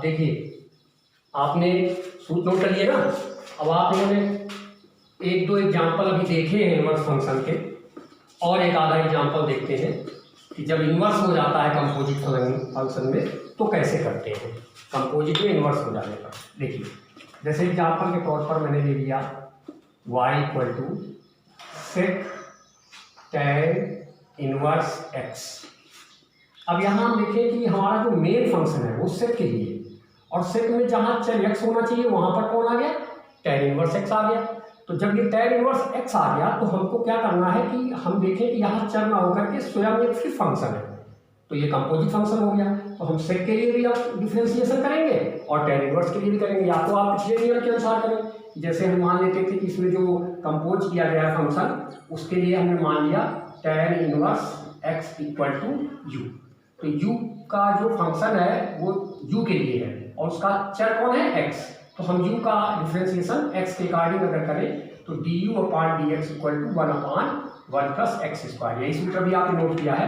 देखिए आपने सूत्र नोट कर लिया ना। अब आप इन्होंने एक दो एग्जाम्पल अभी देखे हैं इनवर्स फंक्शन के, और एक आधा एग्जाम्पल देखते हैं कि जब इन्वर्स हो जाता है कंपोजिट फंक्शन में तो कैसे करते हैं कंपोजिट में इन्वर्स हो जाने पर। देखिए जैसे एग्जाम्पल के तौर पर मैंने ले लिया y equal to sec tan inverse x। अब यहाँ हम देखें कि हमारा जो मेन फंक्शन है वो सेक के लिए, और सेक में जहाँ चर x होना चाहिए वहाँ पर कौन आ गया, tan इनवर्स x आ गया। तो जब ये tan इनवर्स x आ गया तो हमको क्या करना है कि हम देखें कि यहाँ चर ना होकर के स्वयं एक फिर फंक्शन है, तो ये कंपोजिट फंक्शन हो गया। तो हम सेक के लिए भी आप डिफरेंशिएशन करेंगे और tan इनवर्स के लिए भी करेंगे, या तो आप पिछले नियम के अनुसार करें। जैसे हम मान लेते थे कि इसमें जो कंपोज किया गया है फंक्शन उसके लिए हमने मान लिया tan inverse x equal to u। तो u का जो फंक्शन है वो u के लिए है और उसका चर कौन है x। तो हम u का डिफरेंशिएशन x के अकॉर्डिंग अगर करें तो du upon dx equal to 1 upon 1 plus X square, यही सूत्र भी आपने नोट किया है।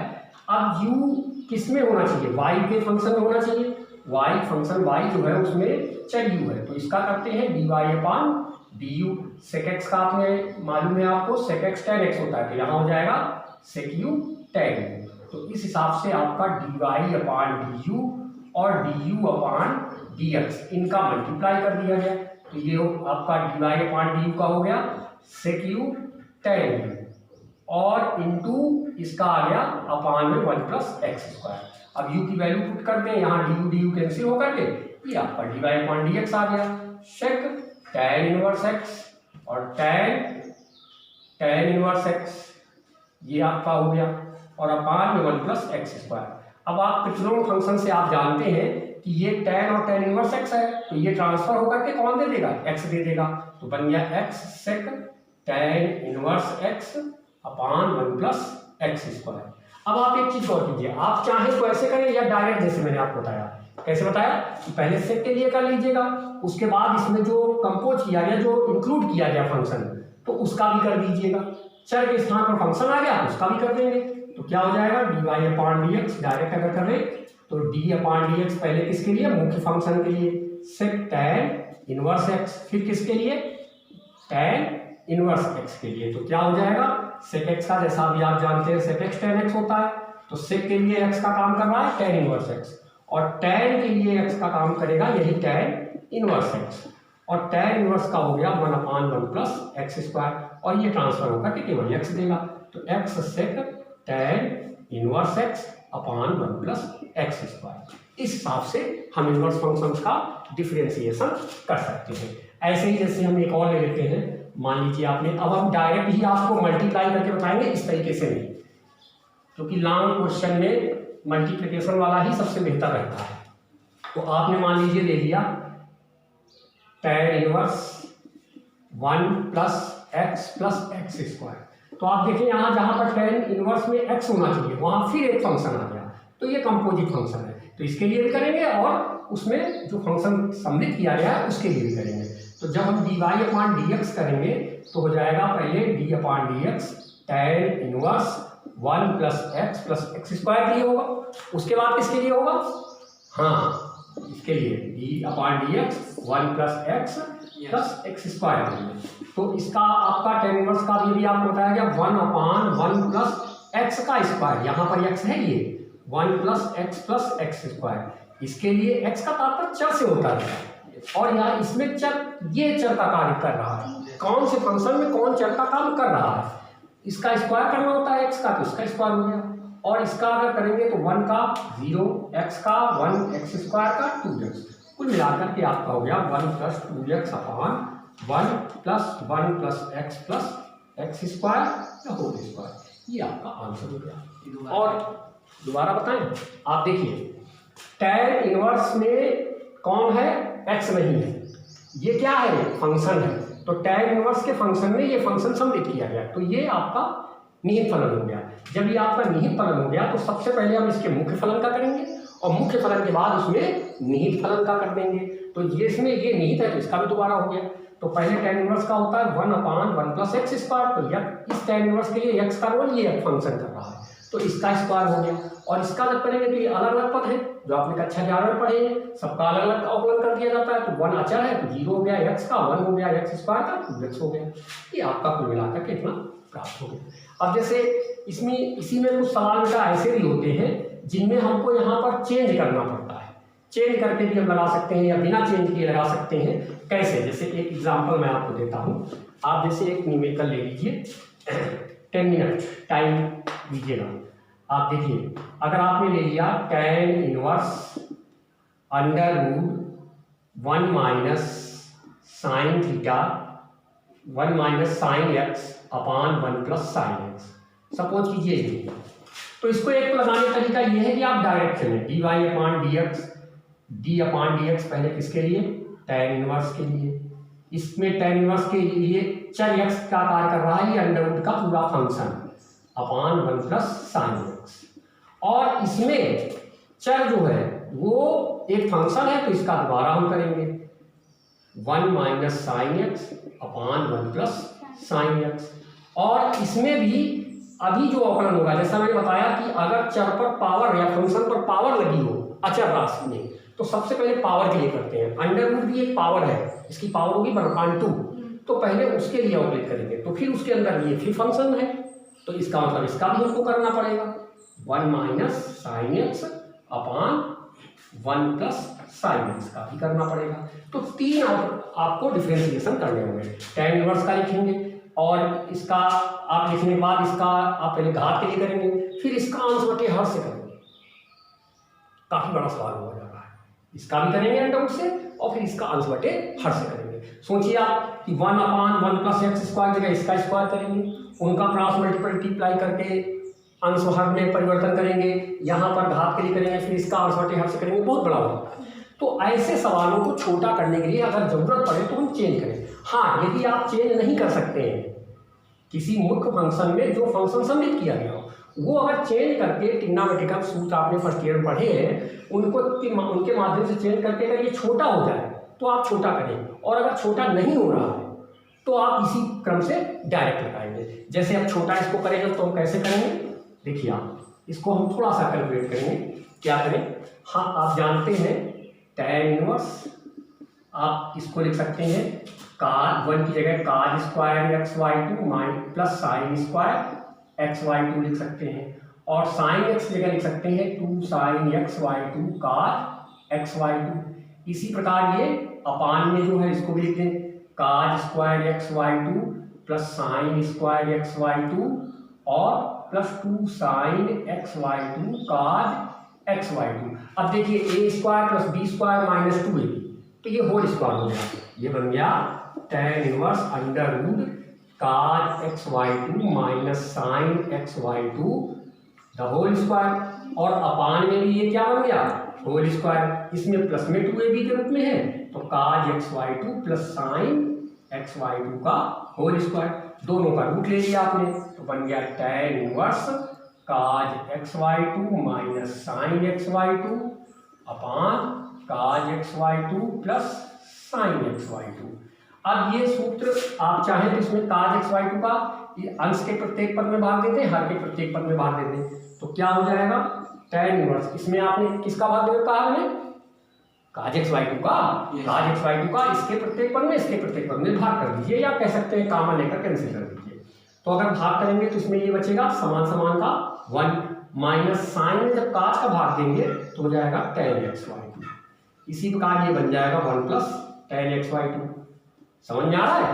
अब u किस में होना चाहिए, y के फंक्शन में होना चाहिए। y फंक्शन y जो है उसमें चर u है, तो इसका करते हैं dy upon du। sec x का आपने मालूम है आपको sec x tan x होता है, तो यहाँ हो जाएगा sec u tan u। तो इस हिसाब से आपका dy अपॉन du और du अपॉन dx इनका मल्टीप्लाई कर दिया गया, तो ये आपका dy अपॉन du का हो गया sec u tan u और इनटू इसका आ गया अपॉन में 1 प्लस एक्स स्क्वायर। अब u की वैल्यू पुट करते हैं, यहाँ du कैंसिल होकर के ये आपका dy अपॉन dx आ गया। sec tan इनवर्स x और tan इनवर्स x ये आपका हो गया और अपॉन में 1 प्लस एक्स स्क्वायर। अब आप पिछले फंक्शन से आप जानते हैं कि ये tan और tan इनवर्स x है, तो ये ट्रांसफर होकर के कौन दे देगा, x दे देगा। तो बन गया x sec tan inverse x upon 1 plus X square. अब आप एक चीज और कीजिए, आप चाहें तो ऐसे करें या डायरेक्ट, जैसे मैंने आपको बताया। कैसे बताया कि पहले सेक के लिए कर लीजिएगा, उसके बाद इसमें जो कंपोज किया गया, जो इंक्लूड किया गया फंक्शन, तो उसका भी कर दीजिएगा। चर के स्थान पर फंक्शन आ गया उसका भी कर देंगे, तो क्या हो जाएगा dy अपॉन dx। डायरेक्ट अगर करें तो d अपॉन dx पहले किसके लिए, मुख्य फंक्शन के लिए सेक tan इनवर्स x, फिर किसके लिए tan इनवर्स x के लिए। तो क्या हो जाएगा sec x का, जैसा अभी आप जानते हैं sec x tan x होता है, तो sec के लिए x का काम कर रहा है tan इनवर्स x, और tan के लिए x का काम करेगा यही tan इनवर्स x, और tan इनवर्स का हो गया 1 अपॉन 1 प्लस एक्स स्क्वायर, और ये ट्रांसफर होकर के केवल x देगा। तो x sec tan inverse x upon 1 plus X square. इस हिसाब से हम इनवर्स फंक्शंस का डिफरेंशिएशन कर सकते हैं। ऐसे ही जैसे हम एक और ले लेते हैं, मान लीजिए आपने, अब हम डायरेक्ट ही आपको मल्टीप्लाई करके बताएंगे, इस तरीके से नहीं, क्योंकि लॉन्ग क्वेश्चन में मल्टीप्लिकेशन वाला ही सबसे बेहतर रहता है। तो आपने मान लीजिए ले लिया tan inverse 1 plus X square. तो आप देखें यहाँ जहाँ पर tan इनवर्स में x होना चाहिए वहाँ फिर एक फंक्शन आ गया, तो ये कंपोजिट फंक्शन है, तो इसके लिए भी करेंगे और उसमें जो फंक्शन सम्मिलित किया गया है उसके लिए भी करेंगे। तो जब हम dy अपॉन dx करेंगे तो हो जाएगा पहले d upon dx tan inverse 1 plus X square के लिए होगा, उसके बाद किसके लिए होगा, हाँ इसके लिए d upon dx 1 plus X square के लिए। तो इसका आपका tan इनवर्स का भी आपको बताया गया 1 अपॉन 1 प्लस एक्स का स्क्वायर, यहाँ पर x है ये 1 प्लस एक्स स्क्वायर। इसके लिए x का तात्पर्य चर से होता है, और यहाँ इसमें चर, ये चर का कार्य कर रहा है, कौन से फंक्शन में कौन चर का काम कर रहा है, इसका स्क्वायर करना होता है x का, तो इसका स्क्वायर हो गया, और इसका अगर करेंगे तो 1 का 0, x का 1, एक्स स्क्वायर का 2x, कुल मिलाकर के आपका हो गया 1 plus 2x upon 1 plus X square whole square. ये आपका आंसर हो गया। और दोबारा बताएं, आप देखिए tan इनवर्स में कौन है, x नहीं है, ये क्या है, फंक्शन है, तो tan इनवर्स के फंक्शन में ये फंक्शन सम्मिलित किया गया, तो ये आपका निहित फलन हो गया। जब ये आपका निहित फलन हो गया तो सबसे पहले हम इसके मुख्य फलन का करेंगे और मुख्य फलन के बाद उसमें निहित फलन का कर देंगे। तो ये इसमें ये निहित है तो इसका भी दोबारा हो गया। तो पहले tan इनवर्स का होता है 1 अपॉन 1 प्लस एक्स स्क्वायर, तो इस tan इनवर्स के लिए x का रोल ये फंक्शन कर रहा है, तो इसका स्क्वायर हो गया। और इसका जब करेंगे तो ये अलग अलग पद है जो आपने कक्षा 11 में पढ़े हैं, सबका अलग अलग अवकलन कर दिया जाता है। तो 1 अचर है तो 0 हो गया x का, 1 हो गया x स्क्वायर का 2x हो गया। ये आपका कुल मिलाकर के इतना प्राप्त हो गया। अब जैसे इसमें इसी में कुछ सवाल बेटा ऐसे भी होते हैं जिनमें हमको यहाँ पर चेंज करना पड़ता है। चेंज करके भी हम लगा सकते हैं या बिना चेंज किए लगा सकते हैं। कैसे? जैसे एक एग्जांपल मैं आपको देता हूँ। आप जैसे एक न्यूमेरिकल ले लीजिए, 10 मिनट टाइम दीजिएगा। आप देखिए, अगर आपने ले लिया tan inverse under root 1 minus sine theta 1 minus sine x upon 1 plus sine x, suppose कीजिए ये। तो इसको एक लगाने का तरीका ये है कि आप डायरेक्ट चलें, डी वाई अपान डी एक्स, डी अपान डी एक्स पहले किसके लिए? tan इनवर्स के लिए। इसमें tan इनवर्स के लिए चर x का कार्य कर रहा है, ये अंडर रूट का पूरा फंक्शन अपान 1 प्लस साइन एक्स। और इसमें चर जो है वो एक फंक्शन है तो इसका दोबारा हम करेंगे 1 minus sine x upon 1 plus sine x. और इसमें भी अभी जो अवकलन होगा, जैसा मैंने बताया कि अगर चर पर पावर या फंक्शन पर पावर लगी हो अचर राशि में, तो सबसे पहले पावर के लिए करते हैं। अंडर रूट भी एक पावर है, इसकी पावर होगी 1/2, तो पहले उसके लिए ऑपरेट करेंगे। तो फिर उसके अंदर ये फिर फंक्शन है, तो इसका मतलब इसका भी हमको करना पड़ेगा 1 minus sine x upon 1 plus sine x का भी करना पड़ेगा। तो 3 आपको डिफरेंशिएशन करने होंगे। tan इनवर्स का लिखेंगे और इसका आप लिखने के बाद इसका आप पहले घात के लिए करेंगे, फिर इसका अंश बटे हर से करेंगे। काफी बड़ा सवाल हो जा रहा है। इसका भी करेंगे अंडर रूट से और फिर इसका अंश बटे हर से करेंगे। सोचिए आप कि 1 अपान 1 प्लस एक्स स्क्वायर जगह इसका स्क्वायर करेंगे, उनका क्रॉस मल्टीप्लाई करके अंश हर में परिवर्तन करेंगे, यहाँ पर घात के लिए करेंगे, फिर इसका अंश बटे हर से करेंगे। बहुत बड़ा होता है। तो ऐसे सवालों को छोटा करने के लिए अगर जरूरत पड़े तो हम चेंज करें। हाँ, यदि आप चेंज नहीं कर सकते हैं किसी मुख्य फंक्शन में जो फंक्शन सम्मिलित किया गया हो, वो अगर चेंज करके ट्रिग्नोमेट्रिकल सूत्र आपने फर्स्ट ईयर में पढ़े हैं उनको उनके माध्यम से चेंज करके अगर ये छोटा हो जाए तो आप छोटा करें, और अगर छोटा नहीं हो रहा है तो आप इसी क्रम से डायरेक्ट लगाएंगे। जैसे अब छोटा इसको करेंगे तो हम कैसे करेंगे? देखिए, आप इसको हम थोड़ा सा कैलकुलेट करेंगे। क्या करें? हाँ, आप जानते हैं tan इनवर्स, आप इसको लिख सकते हैं cos 1 की जगह cos square xy2 minus plus sine square xy2 लिख सकते हैं, और साइन x की जगह लिख सकते हैं 2 साइन xy2 cos xy2। इसी प्रकार ये अपान में जो है इसको भी लिख दें cos square xy2 plus sine square xy2 और plus 2 sign xy2 cos xy2। अब देखिए a square plus b square minus 2ab, तो ये होल स्क्वायर हो गया। ये बन गया tan inverse under root cos xy2 minus sine xy2 the whole square, और अपान में भी ये क्या बन गया? Whole square. इसमें प्लस में 2ab के रूप में है तो cos xy2 plus sine xy2 का होल स्क्वायर। दोनों का रूट ले लिया आपने तो बन गया tan inverse cos xy2 minus sine xy2 upon cos xy2 plus sine xy2। अब ये सूत्र आप चाहें तो इसमें cos xy2 का ये अंश के प्रत्येक पद में भाग देते हैं, हर के प्रत्येक पद में भाग देते हैं, तो क्या हो जाएगा? tan inverse. इसमें आपने किसका भाग देने कहा? हमने cos xy2 का इसके प्रत्येक पद में इसके प्रत्येक पद में भाग कर दीजिए, या कह सकते हैं कामन लेकर कैंसिल कर दीजिए। तो अगर भाग करेंगे तो इसमें ये बचेगा समान समान का 1 माइनस साइन में जब cos का भाग देंगे तो हो जाएगा tan xy2। इसी प्रकार ये बन जाएगा 1 प्लस tan xy2। समझ में आ रहा है?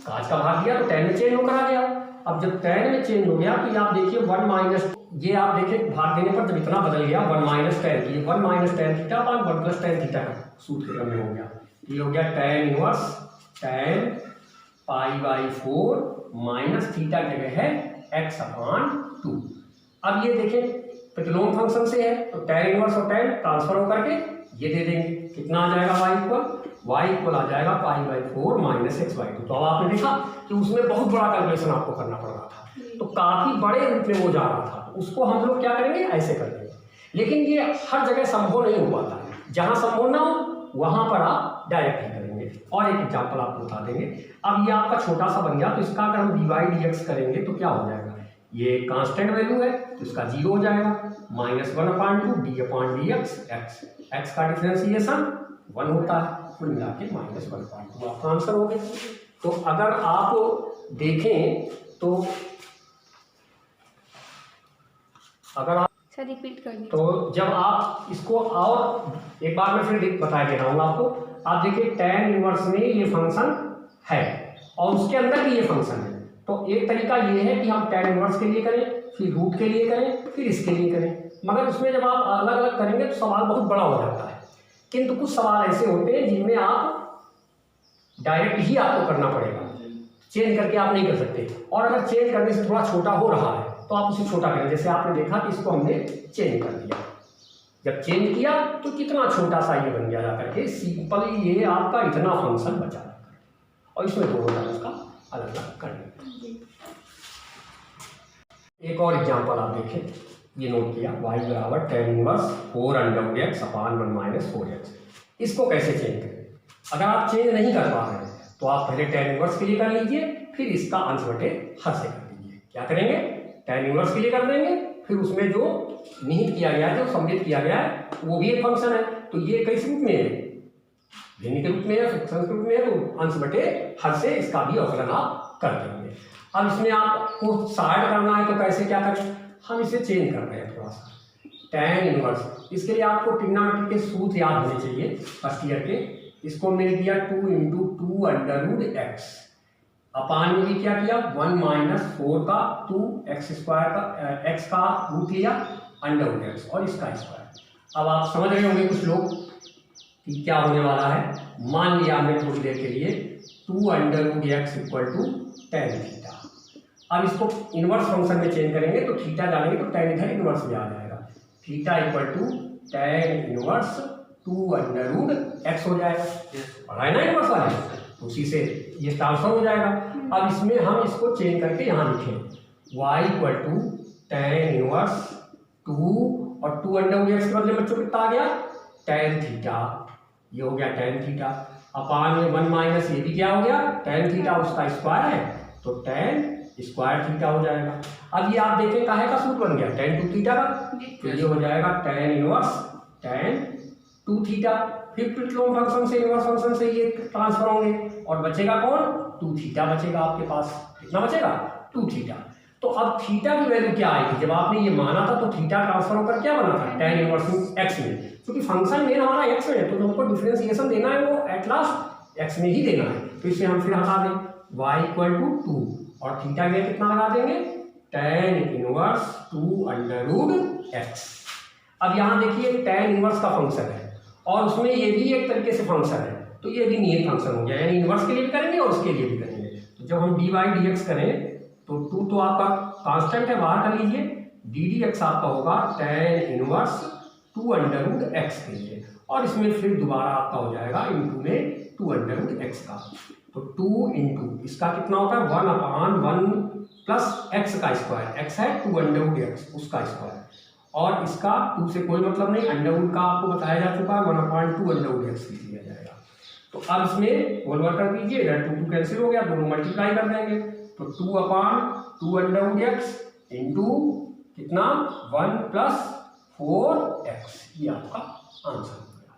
cos का भाग दिया तो tan में चेंज होकर आ गया। अब जब tan में चेंज हो गया तो आप देखिए 1 माइनस, ये आप देखिए भाग देने पर जब इतना बदल गया 1 माइनस tan, ये 1 minus tan theta upon 1 plus tan theta का सूत्र के क्रम में हो गया। ये हो गया tan inverse tan π/4 minus theta जगह है x अपान 2। अब ये देखें प्रतिलोम फंक्शन से है तो tan इनवर्स और tan ट्रांसफर होकर के ये दे देंगे, कितना आ जाएगा y इक्वल आ जाएगा π/4 माइनस x/2। तो अब आपने देखा कि उसमें बहुत बड़ा कैलकुलेशन आपको करना पड़ रहा था, तो काफी बड़े रूप में वो जा रहा था, तो उसको हम लोग क्या करेंगे? ऐसे कर देंगे। लेकिन ये हर जगह संभव नहीं हो पाता है, जहाँ संभव ना हो वहाँ पर आप डायरेक्ट ही करेंगे। और एक एग्जाम्पल आपको बता देंगे। अब ये आपका छोटा सा बन गया, तो इसका अगर हम dy dx करेंगे तो क्या हो जाएगा? ये कांस्टेंट वैल्यू है तो इसका 0 हो जाएगा, -1/2 d/dx x का डिफरेंशिएशन 1 होता है, कुल मिला के -1/2 आपका आंसर हो गया। तो अगर आप देखें तो अगर आप सर रिपीट कर दीजिए। तो जब आप इसको और एक बार मैं फिर बता दे रहा हूँ आपको, आप देखिए tan इनवर्स में ये फंक्शन है और उसके अंदर भी ये फंक्शन है। तो एक तरीका ये है कि हम tan इनवर्स के लिए करें, फिर रूट के लिए करें, फिर इसके लिए करें, मगर उसमें जब आप अलग अलग करेंगे तो सवाल बहुत बड़ा हो जाता है। किंतु कुछ सवाल ऐसे होते हैं जिनमें आप डायरेक्ट ही आपको करना पड़ेगा, चेंज करके आप नहीं कर सकते। और अगर चेंज करने से थोड़ा छोटा हो रहा है तो आप उसे छोटा करें। जैसे आपने देखा कि इसको हमने चेंज कर दिया, जब चेंज किया तो कितना छोटा सा ये बन गया जाकर के, सिंपली ये आपका इतना फंक्शन बचा और इसमें दोनों तरह का अलग अलग करना। एक और एग्जांपल आप देखें, ये नोट किया y बराबर tan इनवर्स 4√x/1 - 4x। इसको कैसे चेंज करें? अगर आप चेंज नहीं कर पा रहे हैं तो आप पहले tan इनवर्स के लिए कर लीजिए, फिर इसका अंश बटे हर से कर लीजिए। क्या करेंगे? tan इनवर्स के लिए कर देंगे, फिर उसमें जो निहित किया गया है, जो सम्मिलित किया गया है, वो भी एक फंक्शन है। तो ये किस रूप में है? भिन्न के रूप में है, फ्रैक्शन के रूप में है, तो अंश बटे हर से इसका भी अवकलन आप कर देंगे। अब इसमें आपको साइड करना है तो कैसे क्या करें? हम इसे चेंज कर रहे हैं थोड़ा सा, tan इनवर्स। इसके लिए आपको ट्रिग्नोमेट्री के सूत्र याद होने चाहिए फर्स्ट ईयर के। इसको मैंने दिया 2 × 2√x, अपान में भी क्या किया 1 - 4 का 2x² का x का रूट लिया √x और इसका स्क्वायर। अब आप समझ रहे होंगे कुछ लोग कि क्या होने वाला है। मान लिया हमने थोड़ी देर के लिए 2√x = tan थीटा। अब इसको इनवर्स फंक्शन में चेंज करेंगे तो थीटा डालेंगे तो tan इधर इनवर्स में आ जाएगा, थीटा = tan इनवर्स 2√x हो जाएगा। पढ़ा है ना इनवर्स वाले, उसी से ये ट्रांसफर हो जाएगा। अब इसमें हम इसको चेंज करके यहाँ लिखें y = tan इनवर्स 2 और 2√x के बदले बच्चों कितना आ गया tan थीटा, ये हो गया tan थीटा। अपान में 1 - ये भी क्या हो गया tan थीटा, उसका स्क्वायर है तो tan स्क्वायर थीटा हो जाएगा। अब ये आप देखें काहे का सूत्र बन गया tan 2 थीटा का, तो ये हो जाएगा tan इनवर्स tan 2 थीटा। फिर ट्रिग्नोमेट्री फंक्शन से इनवर्स फंक्शन से ये ट्रांसफर होंगे और बचेगा कौन 2 थीटा बचेगा आपके पास। कितना बचेगा 2 थीटा। तो अब थीटा की वैल्यू क्या आएगी? जब आपने ये माना था तो थीटा ट्रांसफर होकर क्या बना था tan इनवर्स x में, क्योंकि फंक्शन मेन हमारा x में है तो जो हमको डिफरेंशिएशन देना है वो एट लास्ट x में ही देना है। तो इसे हम फिर हटा दें y = 2 और थीटा में कितना लगा देंगे tan इनवर्स 2√x। अब यहाँ देखिए tan इनवर्स का फंक्शन है और उसमें ये भी एक तरीके से फंक्शन है, तो ये भी नियत फंक्शन हो गया, यानी इनवर्स के लिए भी करेंगे और उसके लिए भी करेंगे। तो जब हम dy/dx करें तो 2 तो आपका कांस्टेंट है, बाहर कर लीजिए, ddx आपका होगा tan इनवर्स 2√x के लिए, और इसमें फिर दोबारा आपका हो जाएगा इनटू में 2√x का। तो 2 × इसका कितना होगा 1/1 प्लस x का स्क्वायर, x है 2√x उसका स्क्वायर, और इसका 2 से कोई मतलब नहीं, अंडरवुड का आपको बताया जा चुका है 1/2√x लिख दिया जाएगा। तो अब इसमें होल वर्क कर दीजिए, इधर 2 कैंसिल हो गया, दोनों मल्टीप्लाई कर देंगे तो 2/2√x इंटू कितना 1 + 4x, ये आपका आंसर हो गया।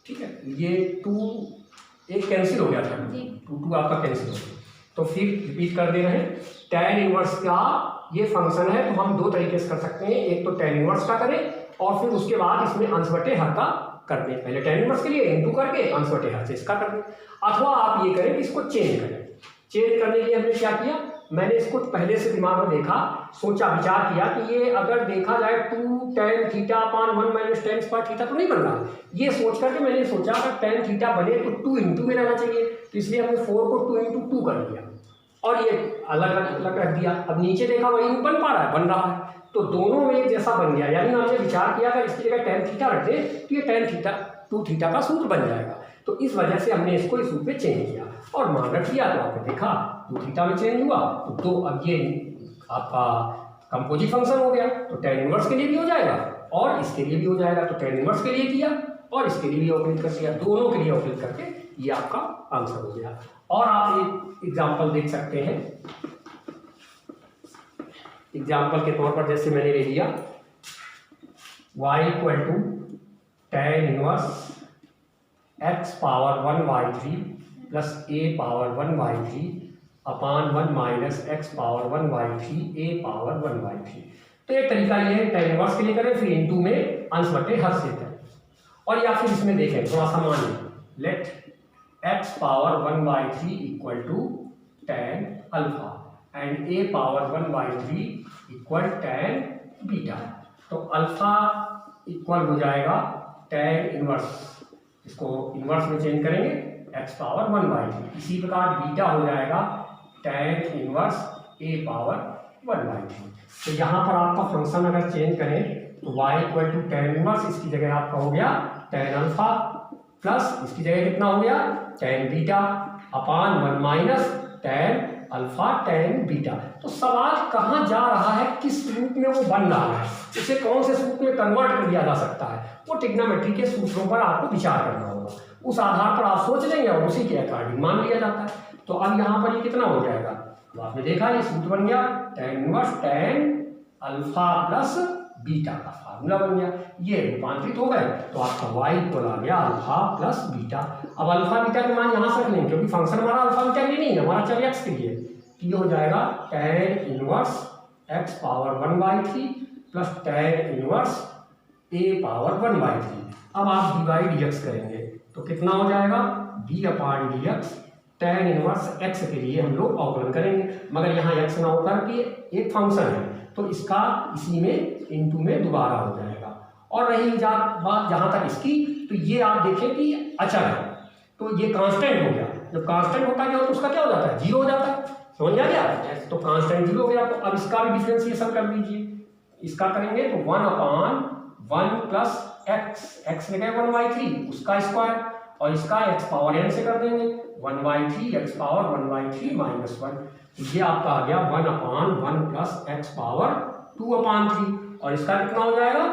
ठीक है, ये 2 एक कैंसिल हो गया था, 2 आपका कैंसिल हो गया। तो फिर रिपीट कर दे रहे हैं, tan इनवर्स का ये फंक्शन है तो हम 2 तरीके से कर सकते हैं, एक तो tan इनवर्स का करें और फिर उसके बाद इसमें अंश बटे हर का कर दें। पहले tan इनवर्स के लिए इनटू करके अंश बटे हर से इसका कर दें, अथवा आप ये करें कि इसको चेंज करें। चेंज करने के लिए हमने क्या किया, मैंने इसको पहले से दिमाग में देखा, सोचा विचार किया कि ये अगर देखा जाए 2 tan θ/1 - tan स्क्वायर थीटा तो नहीं बन रहा। ये सोच करके मैंने सोचा अगर tan थीटा बने तो 2 × में रहना चाहिए, तो इसलिए हमने 4 को 2 × 2 कर दिया और ये अलग अलग रख दिया। अब नीचे देखा वही बन पा रहा है, बन रहा है, तो दोनों में एक जैसा बन गया। यानी हमने विचार किया अगर इसकी जगह tan थीटा रख दें तो ये tan 2 थीटा का सूत्र बन जाएगा। तो इस वजह से हमने इसको इस रूप में चेंज किया और मान रख दिया, तो आपने देखा 2 थीटा में चेंज हुआ तो अब ये आपका कंपोजिट फंक्शन हो गया। तो tan इनवर्स के लिए भी हो जाएगा और इसके लिए भी हो जाएगा। तो tan इनवर्स के लिए किया और इसके लिए भी ऑपरेट कर दिया, दोनों के लिए ऑपरेट करके ये आपका आंसर हो गया। और आप एक एग्जांपल देख सकते हैं, एग्जाम्पल के तौर पर जैसे मैंने ले लिया y equal to tan inverse x power 1/3 plus a power 1/3 upon 1 minus x power 1/3 a power 1/3। तो एक तरीका ये है tan इनवर्स के लिए करें, फिर इनटू में अंश बटे हर से करें, और या फिर इसमें देखें थोड़ा सा मान let x power 1/3 equal to tan alpha and a power 1/3 equal tan beta. तो अल्फा इक्वल हो जाएगा tan इनवर्स, इसको इनवर्स में चेंज करेंगे x पावर 1/3। इसी प्रकार बीटा हो जाएगा tan इनवर्स a पावर 1/3। तो यहाँ पर आपका फंक्शन अगर चेंज करें तो y equal to tan inverse, इसकी जगह आपका हो गया tan अल्फा, प्लस इसकी जगह कितना हो गया tan बीटा अपान 1 minus tan alpha tan beta. तो सवाल कहाँ जा रहा है, किस रूप में वो बन रहा है, उसे कौन से सूत्र में कन्वर्ट कर दिया जा सकता है, वो ट्रिग्नोमेट्री के सूत्रों पर आपको विचार करना होगा। उस आधार पर आप सोच लेंगे और उसी के अकॉर्डिंग मान लिया जाता है। तो अब यहाँ पर ये कितना हो जाएगा, तो आपने देखा ये सूत्र बन गया tan inverse tan alpha plus beta का फार्मूला बन गया। ये रूपांतरित हो गए तो आपका y इक्वल आ गया अल्फा प्लस बीटा। अब अल्फा बीटा के मान यहाँ से रख लेंगे क्योंकि फंक्शन हमारा अल्फा बीटा के लिए नहीं है, हमारा चर x के लिए। तो ये हो जाएगा tan inverse x power 1/3 plus tan inverse a power 1/3। अब आप dy dx करेंगे तो कितना हो जाएगा d अपान dx। tan इनवर्स x के लिए हम लोग अवकलन करेंगे, मगर यहाँ x ना होकर के एक फंक्शन है तो इसका इसी में इनटू में दोबारा हो जाएगा। और रही बात जहाँ तक इसकी, तो ये आप देखें कि अचर है तो ये कांस्टेंट हो गया। जब कांस्टेंट होता है तो उसका क्या हो जाता है, जीरो हो जाता है, समझ आ गया। तो कांस्टेंट जीरो हो गया। तो अब इसका भी डिफरेंशिएशन कर दीजिए, इसका करेंगे तो 1 अपान 1 प्लस x लगे 1/3 उसका स्क्वायर, और इसका x पावर n से कर देंगे 1/3 x पावर 1/3 माइनस 1। ये आपका आ गया 1 अपान 1 प्लस x पावर 2/3, और इसका कितना हो जाएगा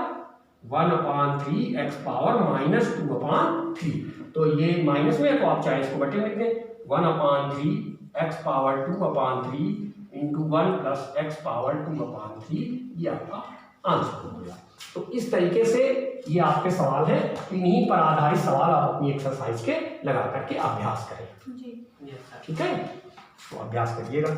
1/3 x पावर माइनस 2/3। तो ये माइनस में है तो आप चाहे इसको बटे लिख दें 1/3 x power 2/3 into 1 plus x power 2/3, ये आपका आंसर हो गया। तो इस तरीके से ये आपके सवाल है, इन्हीं पर आधारित सवाल आप अपनी एक्सरसाइज के लगा करके अभ्यास करें। ठीक है, तो अभ्यास करिएगा।